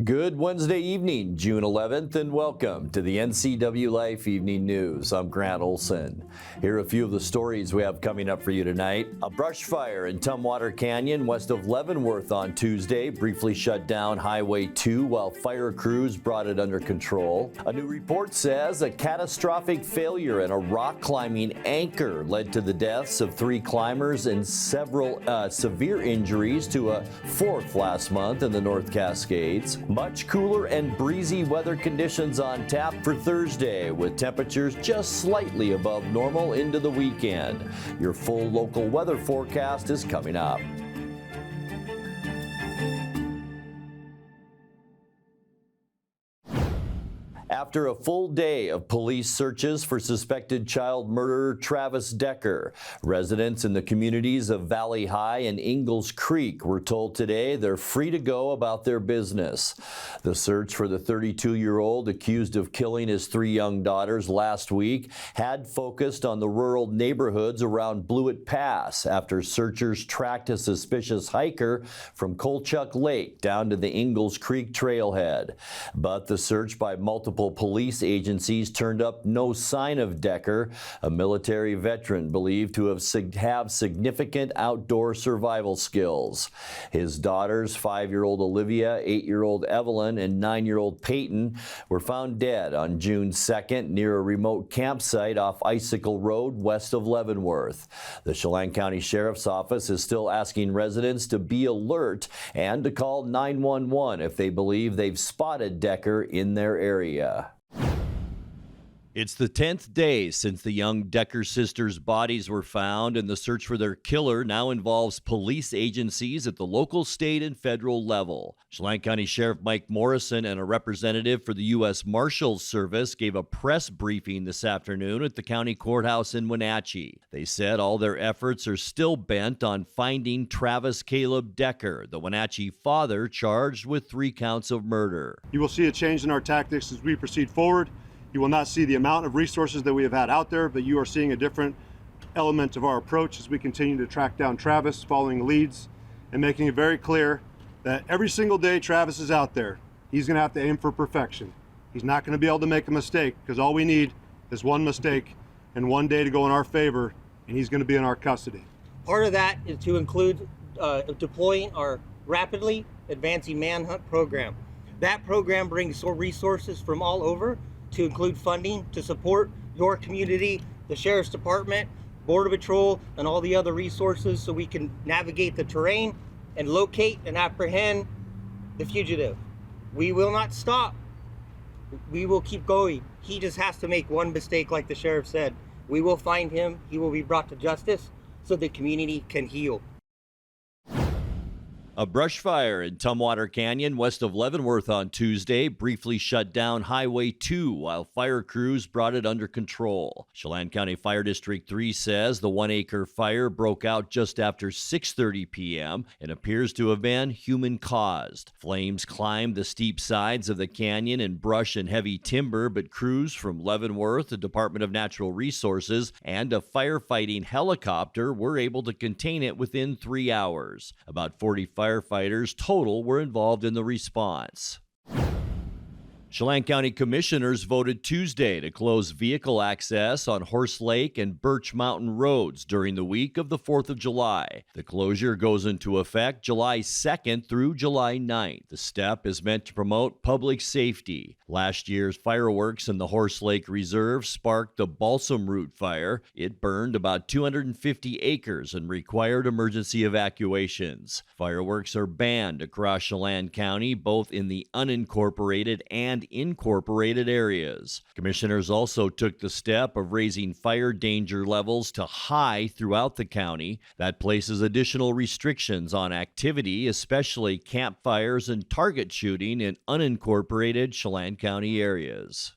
Good Wednesday evening, June 11th, and welcome to the NCWLIFE Evening News. I'm Grant Olson. Here are a few of the stories we have coming up for you tonight. A brush fire in Tumbwater Canyon west of Leavenworth on Tuesday briefly shut down Highway 2 while fire crews brought it under control. A new report says a catastrophic failure in a rock climbing anchor led to the deaths of 3 climbers and several severe injuries to a 4th last month in the North Cascades. Much cooler and breezy weather conditions on tap for Thursday, with temperatures just slightly above normal into the weekend. Your full local weather forecast is coming up. After a full day of police searches for suspected child murderer Travis Decker, residents in the communities of Valley High and Ingalls Creek were told today they're free to go about their business. The search for the 32-year-old accused of killing his 3 young daughters last week had focused on the rural neighborhoods around Blewett Pass after searchers tracked a suspicious hiker from Colchuck Lake down to the Ingalls Creek trailhead. But the search by multiple police agencies turned up no sign of Decker, a military veteran believed to have significant outdoor survival skills. His daughters, 5-year-old Olivia, 8-year-old Evelyn, and 9-year-old Peyton, were found dead on June 2nd near a remote campsite off Icicle Road west of Leavenworth. The Chelan County Sheriff's Office is still asking residents to be alert and to call 911 if they believe they've spotted Decker in their area. It's the 10th day since the young Decker sisters' bodies were found, and the search for their killer now involves police agencies at the local, state, and federal level. Chelan County Sheriff Mike Morrison and a representative for the U.S. Marshals Service gave a press briefing this afternoon at the county courthouse in Wenatchee. They said all their efforts are still bent on finding Travis Caleb Decker, the Wenatchee father charged with 3 counts of murder. You will see a change in our tactics as we proceed forward. You will not see the amount of resources that we have had out there, but you are seeing a different element of our approach as we continue to track down Travis, following leads and making it very clear that every single day Travis is out there, he's going to have to aim for perfection. He's not going to be able to make a mistake, because all we need is one mistake and one day to go in our favor, and he's going to be in our custody. Part of that is to include deploying our rapidly advancing manhunt program. That program brings resources from all over to include funding to support your community, the Sheriff's Department, Border Patrol, and all the other resources so we can navigate the terrain and locate and apprehend the fugitive. We will not stop. We will keep going. He just has to make one mistake, like the sheriff said. We will find him. He will be brought to justice so the community can heal. A brush fire in Tumbwater Canyon west of Leavenworth on Tuesday briefly shut down Highway 2 while fire crews brought it under control. Chelan County Fire District 3 says the 1-acre fire broke out just after 6:30 p.m. and appears to have been human-caused. Flames climbed the steep sides of the canyon in brush and heavy timber, but crews from Leavenworth, the Department of Natural Resources, and a firefighting helicopter were able to contain it within 3 hours. About 40 firefighters total were involved in the response. Chelan County Commissioners voted Tuesday to close vehicle access on Horse Lake and Birch Mountain roads during the week of the 4th of July. The closure goes into effect July 2nd through July 9th. The step is meant to promote public safety. Last year's fireworks in the Horse Lake Reserve sparked the Balsam Root Fire. It burned about 250 acres and required emergency evacuations. Fireworks are banned across Chelan County, both in the unincorporated and incorporated areas. Commissioners also took the step of raising fire danger levels to high throughout the county. That places additional restrictions on activity, especially campfires and target shooting in unincorporated Chelan County areas.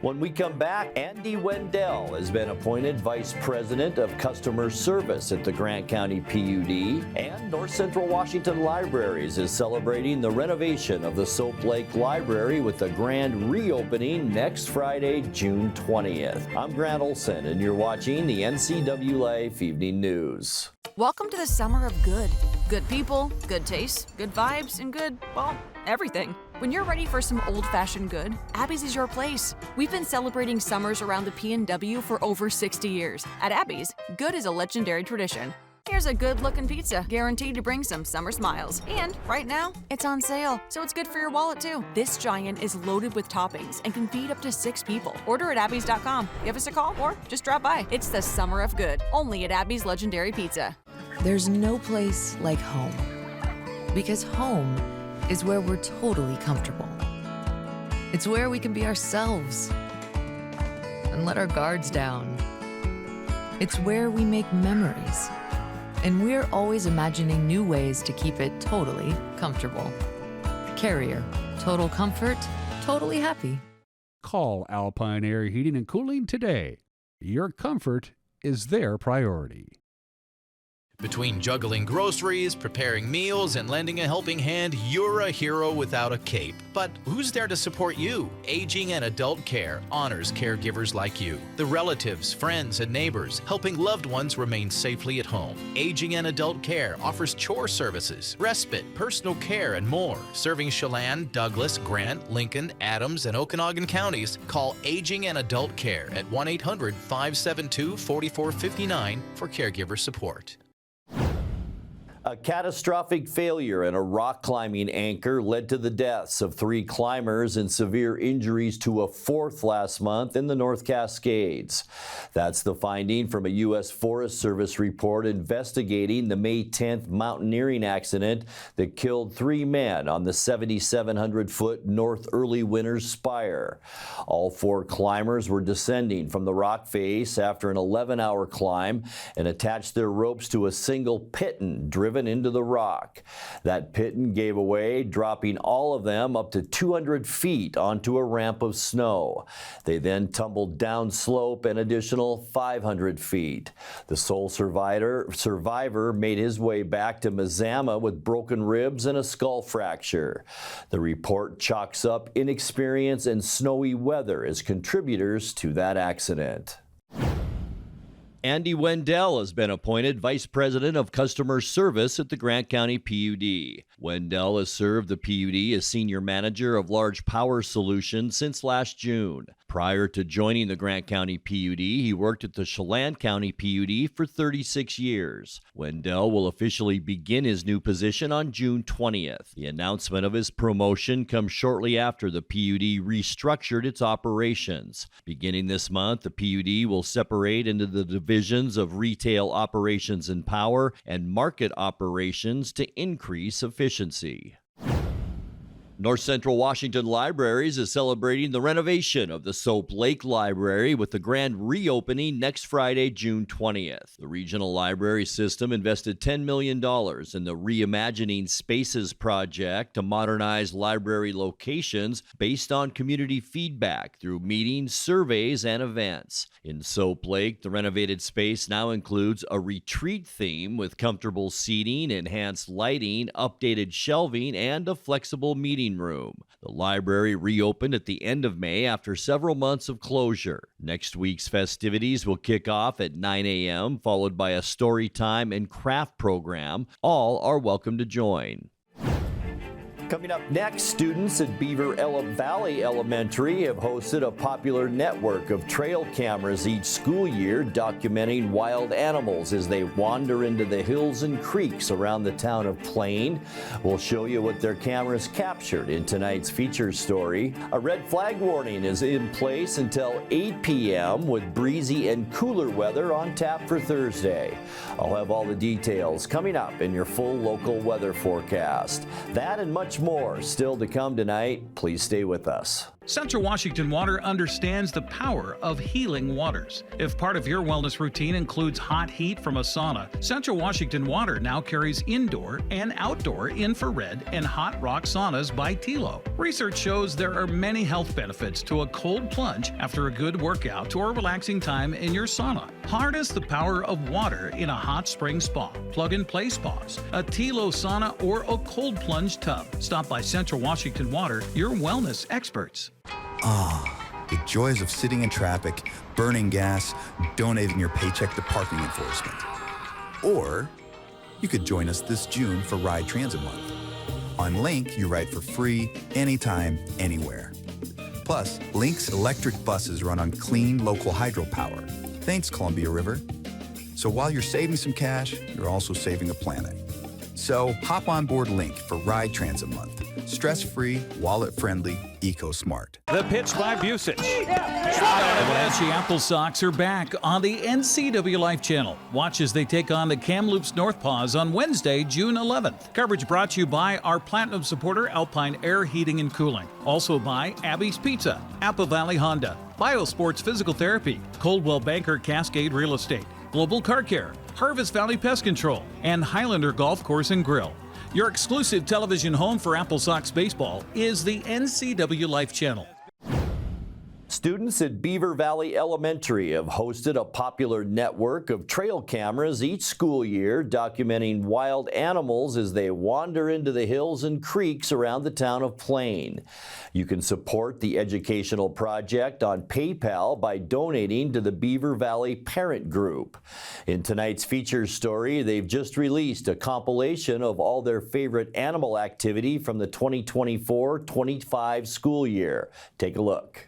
When we come back, Andy Wendell has been appointed Vice President of Customer Service at the Grant County PUD, and North Central Washington Libraries is celebrating the renovation of the Soap Lake Library with a grand reopening next Friday, June 20th. I'm Grant Olson, and you're watching the NCWLIFE Evening News. Welcome to the summer of good. Good people, good taste, good vibes, and good, well, everything. When you're ready for some old-fashioned good, Abby's is your place. We've been celebrating summers around the PNW for over 60 years. At Abby's, good is a legendary tradition. Here's a good-looking pizza, guaranteed to bring some summer smiles. And right now, it's on sale, so it's good for your wallet too. This giant is loaded with toppings and can feed up to 6 people. Order at abbys.com. Give us a call or just drop by. It's the summer of good, only at Abby's Legendary Pizza. There's no place like home. Because home is where we're totally comfortable. It's where we can be ourselves and let our guards down. It's where we make memories. And we're always imagining new ways to keep it totally comfortable. Carrier, total comfort, totally happy. Call Alpine Air Heating and Cooling today. Your comfort is their priority. Between juggling groceries, preparing meals, and lending a helping hand, you're a hero without a cape. But who's there to support you? Aging and Adult Care honors caregivers like you, the relatives, friends, and neighbors, helping loved ones remain safely at home. Aging and Adult Care offers chore services, respite, personal care, and more. Serving Chelan, Douglas, Grant, Lincoln, Adams, and Okanagan counties, call Aging and Adult Care at 1-800-572-4459 for caregiver support. A catastrophic failure in a rock climbing anchor led to the deaths of 3 climbers and severe injuries to a 4th last month in the North Cascades. That's the finding from a U.S. Forest Service report investigating the May 10th mountaineering accident that killed 3 men on the 7,700-foot North Early Winters Spire. All 4 climbers were descending from the rock face after an 11-hour climb and attached their ropes to a single piton driven into the rock. That piton gave away, dropping all of them up to 200 feet onto a ramp of snow. They then tumbled down slope an additional 500 feet. The sole survivor made his way back to Mazama with broken ribs and a skull fracture. The report chalks up inexperience and snowy weather as contributors to that accident. Andy Wendell has been appointed Vice President of Customer Service at the Grant County PUD. Wendell has served the PUD as Senior Manager of Large Power Solutions since last June. Prior to joining the Grant County PUD, he worked at the Chelan County PUD for 36 years. Wendell will officially begin his new position on June 20th. The announcement of his promotion comes shortly after the PUD restructured its operations. Beginning this month, the PUD will separate into the divisions of Retail Operations and Power and Market Operations to increase efficiency. North Central Washington Libraries is celebrating the renovation of the Soap Lake Library with the grand reopening next Friday, June 20th. The regional library system invested $10 million in the Reimagining Spaces project to modernize library locations based on community feedback through meetings, surveys, and events. In Soap Lake, the renovated space now includes a retreat theme with comfortable seating, enhanced lighting, updated shelving, and a flexible meeting room. The library reopened at the end of May after several months of closure. Next week's festivities will kick off at 9 a.m., followed by a story time and craft program. All are welcome to join. Coming up next, students at Beaver Valley Elementary have hosted a popular network of trail cameras each school year documenting wild animals as they wander into the hills and creeks around the town of Plain. We'll show you what their cameras captured in tonight's feature story. A red flag warning is in place until 8 p.m. with breezy and cooler weather on tap for Thursday. I'll have all the details coming up in your full local weather forecast. That and much more still to come tonight. Please stay with us. Central Washington Water understands the power of healing waters. If part of your wellness routine includes hot heat from a sauna, Central Washington Water now carries indoor and outdoor infrared and hot rock saunas by Tilo. Research shows there are many health benefits to a cold plunge after a good workout or relaxing time in your sauna. Harness the power of water in a hot spring spa, plug-and-play spas, a Tilo sauna, or a cold plunge tub. Stop by Central Washington Water, your wellness experts. The joys of sitting in traffic, burning gas, donating your paycheck to parking enforcement. Or you could join us this June for Ride Transit Month. On Link, you ride for free, anytime, anywhere. Plus, Link's electric buses run on clean local hydropower. Thanks, Columbia River. So while you're saving some cash, you're also saving a planet. So hop on board Link for Ride Transit Month. Stress-free, wallet-friendly, eco-smart. The pitch by Busich. The Wenatchee Apple Sox are back on the NCWLIFE channel. Watch as they take on the Kamloops North Paws on Wednesday, June 11th. Coverage brought to you by our Platinum supporter, Alpine Air Heating and Cooling. Also by Abby's Pizza, Apple Valley Honda, Biosports Physical Therapy, Coldwell Banker Cascade Real Estate, Global Car Care, Harvest Valley Pest Control, and Highlander Golf Course and Grill. Your exclusive television home for Apple Sox baseball is the NCWLIFE channel. Students at Beaver Valley Elementary have hosted a popular network of trail cameras each school year documenting wild animals as they wander into the hills and creeks around the town of Plain. You can support the educational project on PayPal by donating to the Beaver Valley Parent Group. In tonight's feature story, they've just released a compilation of all their favorite animal activity from the 2024-25 school year. Take a look.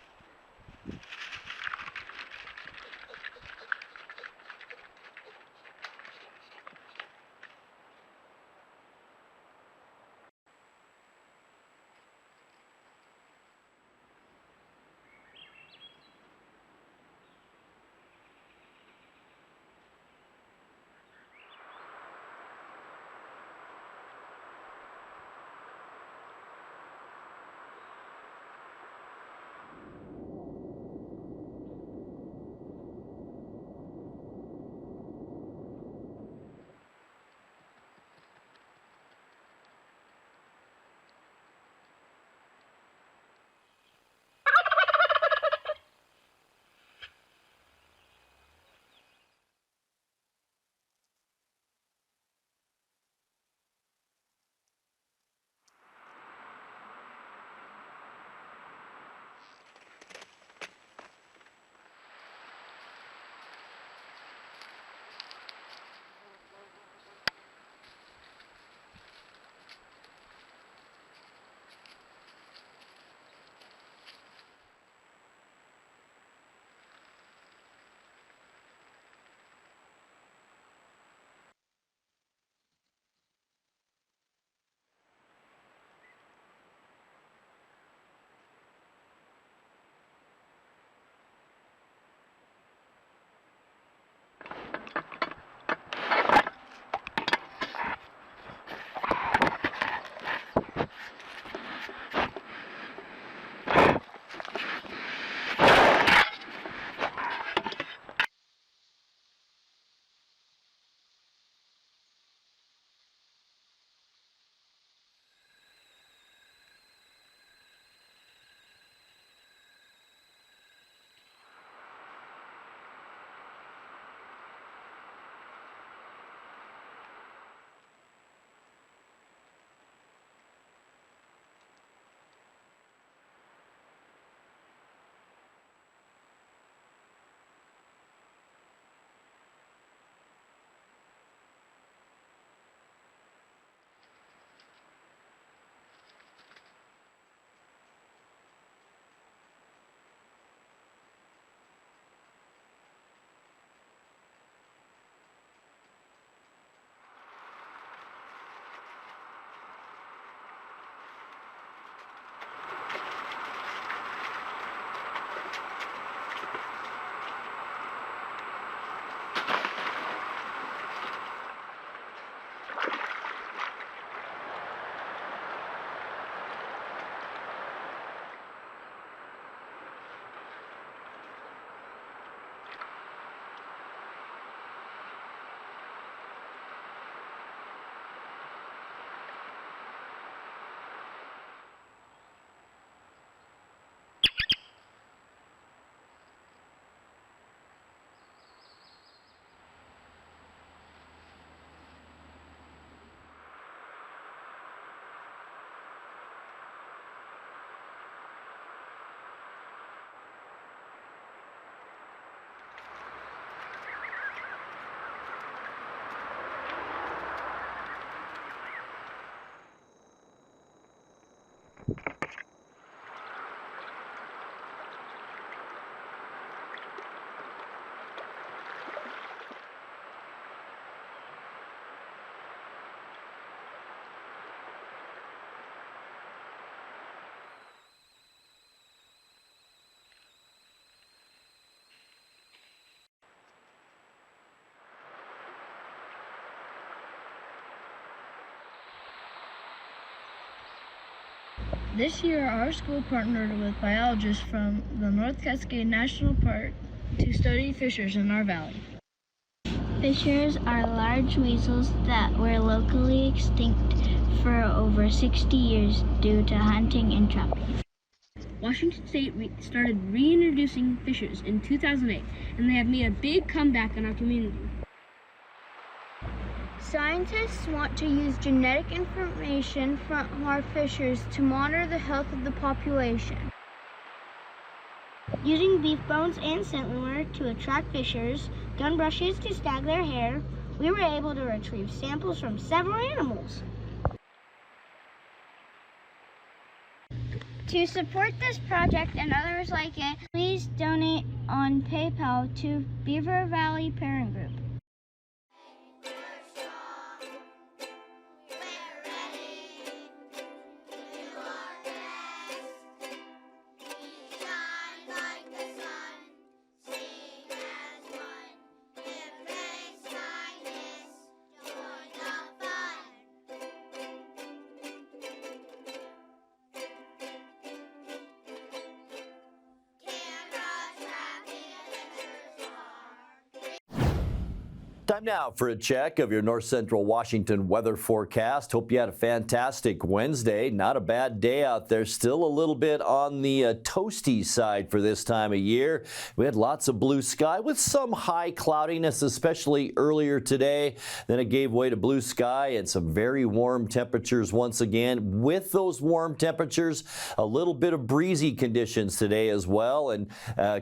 This year, our school partnered with biologists from the North Cascades National Park to study fishers in our valley. Fishers are large weasels that were locally extinct for over 60 years due to hunting and trapping. Washington State started reintroducing fishers in 2008, and they have made a big comeback in our community. Scientists want to use genetic information from our fishers to monitor the health of the population. Using beef bones and scent lure to attract fishers, gun brushes to snag their hair, we were able to retrieve samples from several animals. To support this project and others like it, please donate on PayPal to Beaver Valley Parent Group. Time now for a check of your North Central Washington weather forecast. Hope you had a fantastic Wednesday. Not a bad day out there. Still a little bit on the toasty side for this time of year. We had lots of blue sky with some high cloudiness, especially earlier today. Then it gave way to blue sky and some very warm temperatures once again. With those warm temperatures, a little bit of breezy conditions today as well. And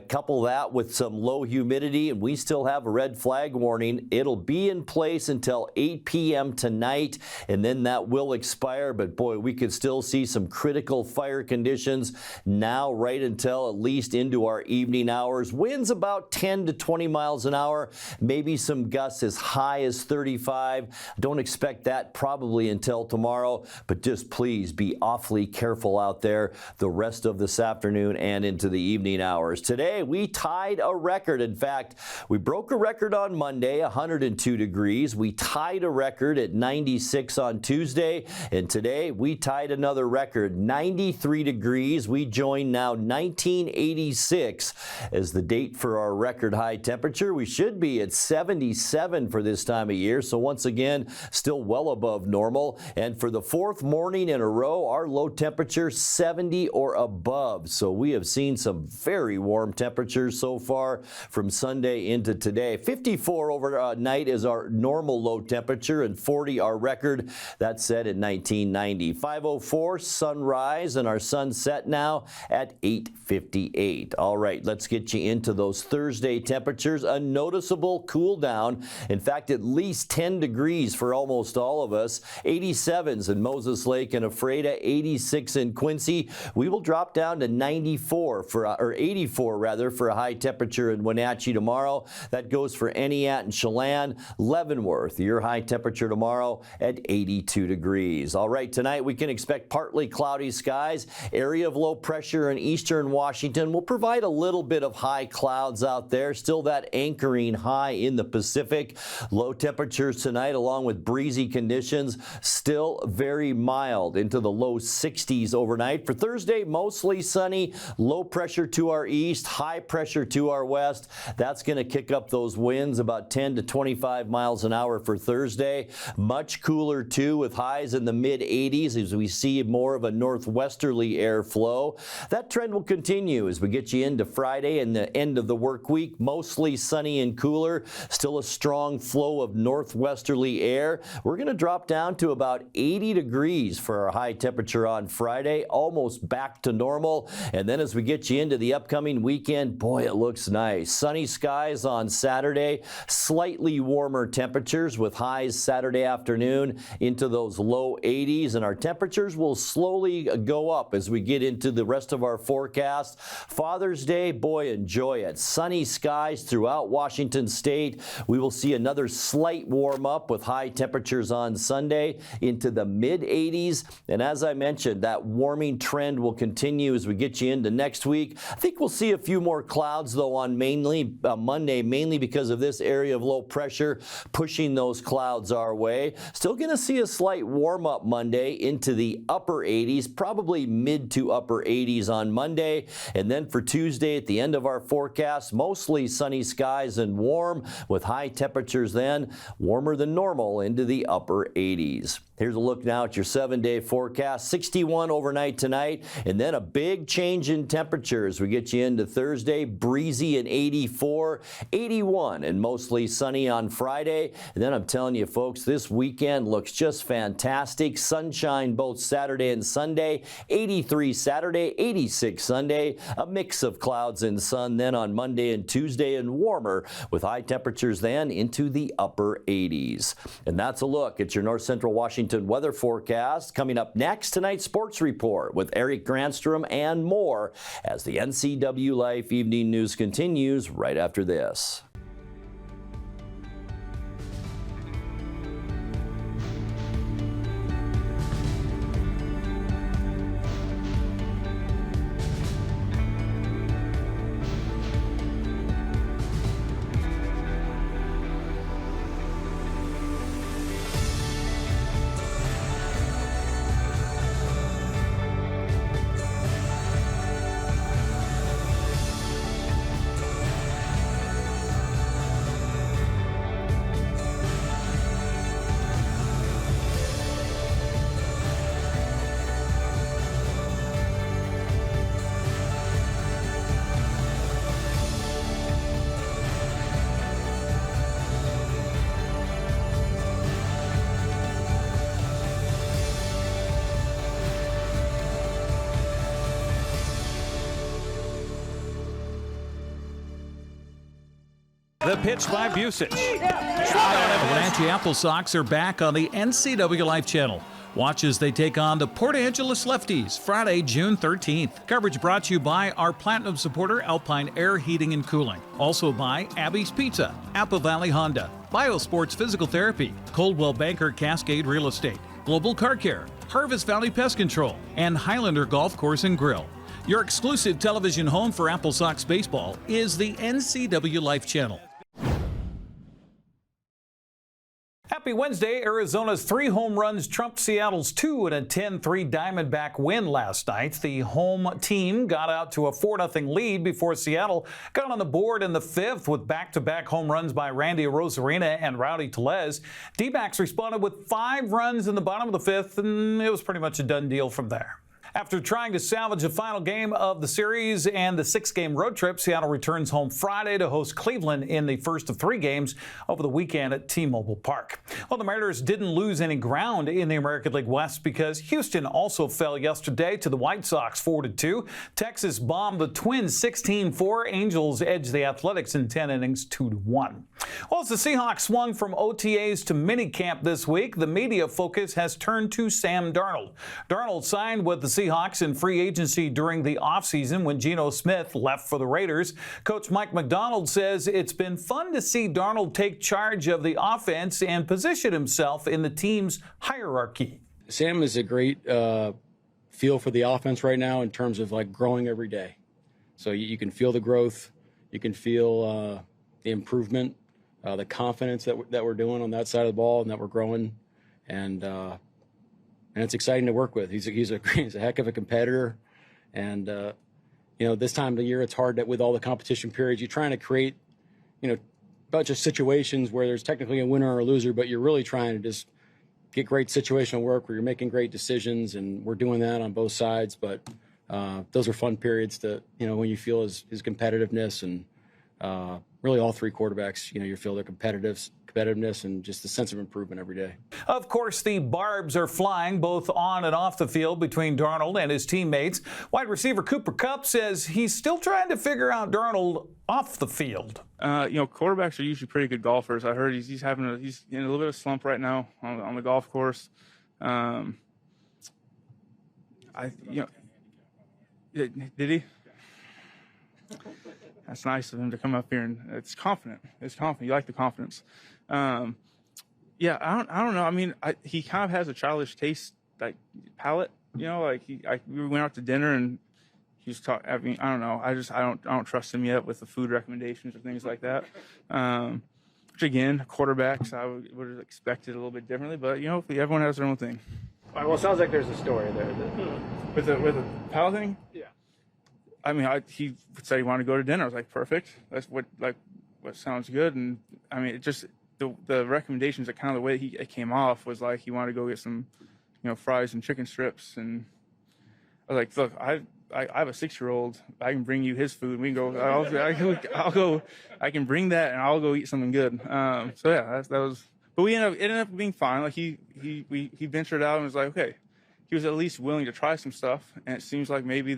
couple that with some low humidity, and we still have a red flag warning. It'll be in place until 8 p.m. tonight, and then that will expire. But boy, we could still see some critical fire conditions now right until at least into our evening hours. Winds about 10 to 20 miles an hour, maybe some gusts as high as 35. Don't expect that probably until tomorrow, but just please be awfully careful out there the rest of this afternoon and into the evening hours. Today, we tied a record. In fact, we broke a record on Monday, 102 degrees. We tied a record at 96 on Tuesday, and today we tied another record, 93 degrees. We join now 1986 as the date for our record high temperature. We should be at 77 for this time of year, so once again, still well above normal. And for the fourth morning in a row, our low temperature 70 or above. So we have seen some very warm temperatures so far from Sunday into today. 54 overnight is our normal low temperature, and 40 our record. That's set in 1990. 5:04 sunrise, and our sunset now at 8:58. All right, let's get you into those Thursday temperatures. A noticeable cool down. In fact, at least 10 degrees for almost all of us. 87s in Moses Lake and Ephrata, 86 in Quincy. We will drop down to 94 or 84 rather for a high temperature in Wenatchee tomorrow. That goes for Eniat and Chelan. Leavenworth, your high temperature tomorrow at 82 degrees. All right, tonight we can expect partly cloudy skies. Area of low pressure in eastern Washington will provide a little bit of high clouds out there. Still that anchoring high in the Pacific. Low temperatures tonight along with breezy conditions. Still very mild into the low 60s overnight. For Thursday, mostly sunny. Low pressure to our east, high pressure to our west. That's going to kick up those winds about 10 to 25 miles an hour for Thursday. Much cooler too, with highs in the mid 80s as we see more of a northwesterly airflow. That trend will continue as we get you into Friday and the end of the work week. Mostly sunny and cooler. Still a strong flow of northwesterly air. We're going to drop down to about 80 degrees for our high temperature on Friday, almost back to normal. And then as we get you into the upcoming weekend, boy, it looks nice. Sunny skies on Saturday, slightly warmer temperatures with highs Saturday afternoon into those low 80s, and our temperatures will slowly go up as we get into the rest of our forecast. Father's Day, boy, enjoy it. Sunny skies throughout Washington State. We will see another slight warm up with high temperatures on Sunday into the mid 80s, and as I mentioned, that warming trend will continue as we get you into next week. I think we'll see a few more clouds though on Monday, mainly because of this area of low pressure pushing those clouds our way. Still going to see a slight warm-up Monday into the upper 80s, probably mid to upper 80s on Monday. And then for Tuesday at the end of our forecast, mostly sunny skies and warm with high temperatures then warmer than normal into the upper 80s. Here's a look now at your 7-day forecast. 61 overnight tonight, and then a big change in temperature as we get you into Thursday. Breezy and 84, 81 and mostly sunny on Friday. And then I'm telling you folks, this weekend looks just fantastic. Sunshine both Saturday and Sunday. 83 Saturday, 86 Sunday. A mix of clouds and sun then on Monday and Tuesday, and warmer with high temperatures then into the upper 80s. And that's a look at your North Central Washington weather forecast. Coming up next, tonight's sports report with Eric Granstrom and more as the NCWLIFE Evening News continues right after this. The pitch by Busich. Wenatchee Apple Sox are back on the NCWLIFE channel. Watch as they take on the Port Angeles Lefties Friday, June 13th. Coverage brought to you by our Platinum supporter, Alpine Air Heating and Cooling. Also by Abby's Pizza, Apple Valley Honda, Biosports Physical Therapy, Coldwell Banker Cascade Real Estate, Global Car Care, Harvest Valley Pest Control, and Highlander Golf Course and Grill. Your exclusive television home for Apple Sox baseball is the NCWLIFE channel. Happy Wednesday. Arizona's 3 home runs trumped Seattle's 2 in a 10-3 Diamondback win last night. The home team got out to a 4-0 lead before Seattle got on the board in the 5th with back-to-back home runs by Randy Arozarena and Rowdy Tellez. D-backs responded with 5 runs in the bottom of the 5th, and it was pretty much a done deal from there. After trying to salvage the final game of the series and the 6-game road trip, Seattle returns home Friday to host Cleveland in the first of 3 games over the weekend at T-Mobile Park. Well, the Mariners didn't lose any ground in the American League West because Houston also fell yesterday to the White Sox 4-2. Texas bombed the Twins 16-4. Angels edged the Athletics in 10 innings 2-1. Well, as the Seahawks swung from OTAs to minicamp this week, the media focus has turned to Sam Darnold. Darnold signed with the Seahawks in free agency during the offseason when Geno Smith left for the Raiders. Coach Mike McDonald says it's been fun to see Darnold take charge of the offense and position himself in the team's hierarchy. Sam is a great feel for the offense right now in terms of like growing every day. So you can feel the growth, you can feel the improvement, the confidence that we're doing on that side of the ball and that we're growing. And it's exciting to work with. He's a heck of a competitor. And, this time of the year, it's hard that with all the competition periods, you're trying to create, a bunch of situations where there's technically a winner or a loser, but you're really trying to just get great situational work where you're making great decisions. And we're doing that on both sides. But those are fun periods to, when you feel his competitiveness and really all 3 quarterbacks, you feel their competitiveness and just the sense of improvement every day. Of course, the barbs are flying both on and off the field between Darnold and his teammates. Wide receiver Cooper Kupp says he's still trying to figure out Darnold off the field. Quarterbacks are usually pretty good golfers. I heard he's in a little bit of a slump right now on the golf course. Did he? That's nice of him to come up here and it's confident. You like the confidence. I don't know. I mean, he kind of has a childish taste, like palate. We went out to dinner and he's talking. I mean, I don't know. I don't trust him yet with the food recommendations or things like that. which again, quarterbacks, I would have expected a little bit differently, but you know, everyone has their own thing. All right, well, it sounds like there's a story there. With the pal thing? Yeah. I mean, he said he wanted to go to dinner. I was like, perfect. That's what sounds good. And I mean, it just the recommendations, kind of the way it came off was like he wanted to go get some, you know, fries and chicken strips. And I was like, look, I have a 6-year-old. I can bring you his food. We can go. I'll go. I can bring that, and I'll go eat something good. So yeah, that was. But it ended up being fine. Like he ventured out and was like, okay, he was at least willing to try some stuff. And it seems like maybe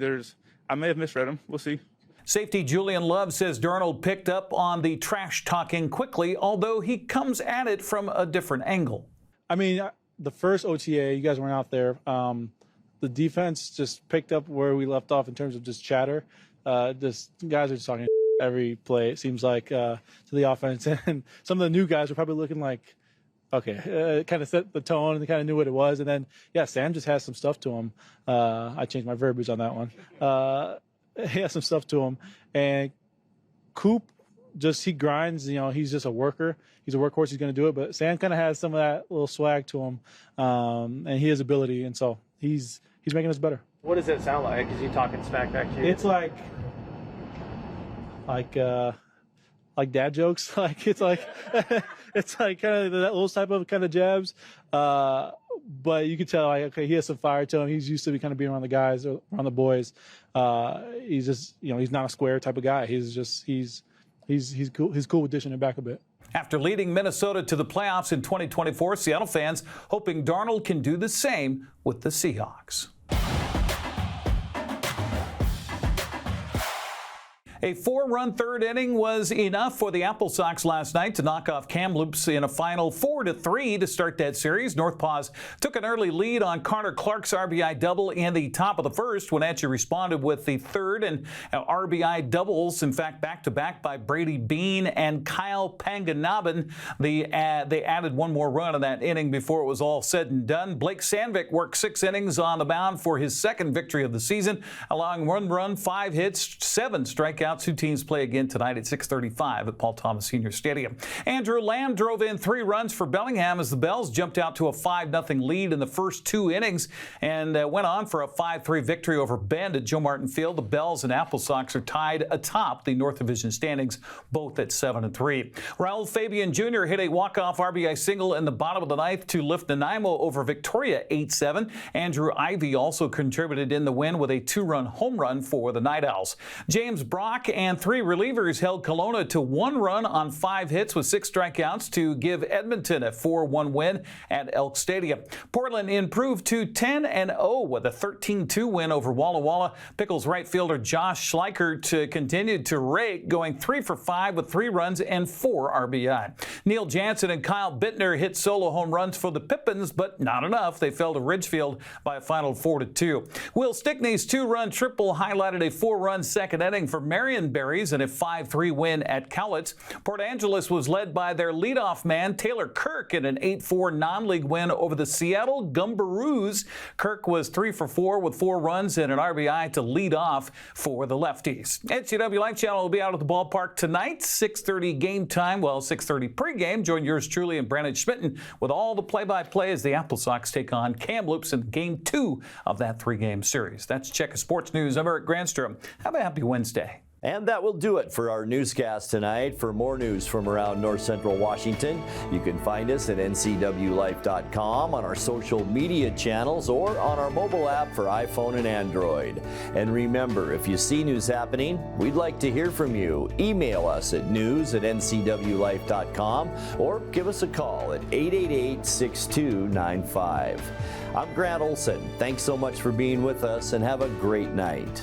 I may have misread him. We'll see. Safety Julian Love says Darnold picked up on the trash talking quickly, although he comes at it from a different angle. I mean, the first OTA, you guys weren't out there. The defense just picked up where we left off in terms of just chatter. Guys are just talking every play, it seems like, to the offense. And some of the new guys are probably looking like, okay, kind of set the tone and they kind of knew what it was. And then, yeah, Sam just has some stuff to him. I changed my verbiage on that one. He has some stuff to him. And Coop, he grinds, you know, he's just a worker. He's a workhorse, he's going to do it. But Sam kind of has some of that little swag to him. And he has ability. And so he's making us better. What does it sound like? Is he talking smack back to you? It's like dad jokes. It's like kind of that little type of kind of jabs. But you could tell, like, okay, he has some fire to him. He's used to kind of being around the guys, around the boys. He's just, you know, he's not a square type of guy. He's cool. He's cool with dishing it back a bit. After leading Minnesota to the playoffs in 2024, Seattle fans hoping Darnold can do the same with the Seahawks. A 4-run third inning was enough for the Apple Sox last night to knock off Kamloops in a final 4-3 to start that series. North Paws took an early lead on Connor Clark's RBI double in the top of the first. Wenatchee responded with the third and RBI doubles, in fact, back-to-back by Brady Bean and Kyle Panganabin. They added one more run in that inning before it was all said and done. Blake Sandvik worked 6 innings on the mound for his second victory of the season, allowing 1 run, 5 hits, 7 strikeouts. Two teams play again tonight at 6:35 at Paul Thomas Senior Stadium. Andrew Lamb drove in 3 runs for Bellingham as the Bells jumped out to a 5-0 lead in the first 2 innings and went on for a 5-3 victory over Bend at Joe Martin Field. The Bells and Apple Sox are tied atop the North Division standings, both at 7-3. Raul Fabian Jr. hit a walk-off RBI single in the bottom of the 9th to lift Nanaimo over Victoria 8-7. Andrew Ivy also contributed in the win with a 2-run home run for the Night Owls. James Brock and 3 relievers held Kelowna to 1 run on 5 hits with 6 strikeouts to give Edmonton a 4-1 win at Elk Stadium. Portland improved to 10-0 with a 13-2 win over Walla Walla. Pickles right fielder Josh Schleichert continued to rake, going 3 for 5 with 3 runs and 4 RBI. Neil Jansen and Kyle Bittner hit solo home runs for the Pippins, but not enough. They fell to Ridgefield by a final 4-2. Will Stickney's 2-run triple highlighted a 4-run second inning for Marion Berries in a 5-3 win at Cowlitz. Port Angeles was led by their leadoff man, Taylor Kirk, in an 8-4 non-league win over the Seattle Gumbaroos. Kirk was 3 for 4 with 4 runs and an RBI to lead off for the lefties. NCWLIFE channel will be out at the ballpark tonight, 6:30 game time. Well, 6:30 pregame. Join yours truly and Brandon Schmitten with all the play-by-play as the Apple Sox take on Kamloops in game 2 of that 3-game series. That's Check of Sports News. I'm Eric Granstrom. Have a happy Wednesday. And that will do it for our newscast tonight. For more news from around North Central Washington, you can find us at NCWLIFE.com, on our social media channels, or on our mobile app for iPhone and Android. And remember, if you see news happening, we'd like to hear from you. Email us at news@NCWLIFE.com or give us a call at 888-6295. I'm Grant Olson. Thanks so much for being with us and have a great night.